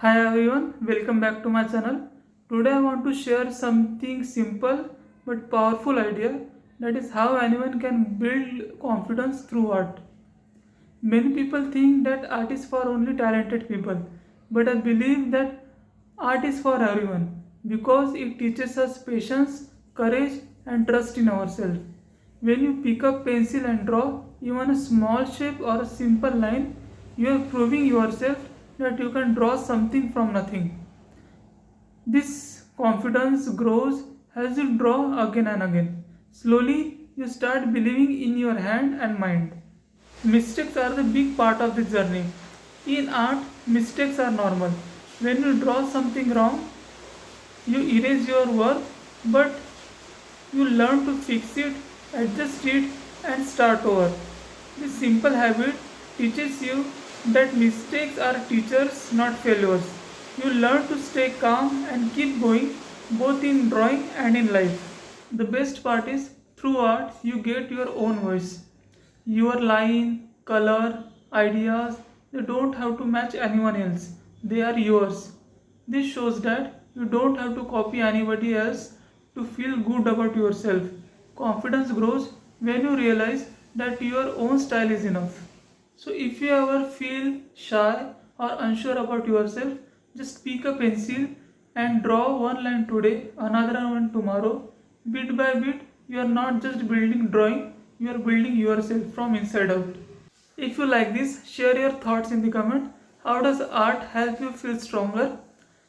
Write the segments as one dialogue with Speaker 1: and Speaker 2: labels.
Speaker 1: Hi everyone, welcome back to my channel. Today I want to share something simple but powerful idea, that is how anyone can build confidence through art. Many people think that art is for only talented people, but I believe that art is for everyone because it teaches us patience, courage, and trust in ourselves. When you pick up pencil and draw even a small shape or a simple line, you are proving yourself that you can draw something from nothing. This confidence grows as you draw again and again. Slowly, you start believing in your hand and mind. Mistakes are the big part of the journey. In art, mistakes are normal. When you draw something wrong, you erase your work, but you learn to fix it, adjust it, and start over. This simple habit teaches you that mistakes are teachers, not failures. You learn to stay calm and keep going, both in drawing and in life. The best part is, through art, you get your own voice. Your line, color, ideas, they don't have to match anyone else. They are yours. This shows that you don't have to copy anybody else to feel good about yourself. Confidence grows when you realize that your own style is enough. So, if you ever feel shy or unsure about yourself, just pick a pencil and draw one line today, another one tomorrow. Bit by bit, you are not just building drawing, you are building yourself from inside out. If you like this, share your thoughts in the comment. How does art help you feel stronger?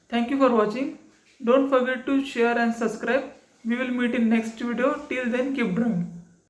Speaker 1: Thank you for watching. Don't forget to share and subscribe. We will meet in next video. Till then, keep drawing.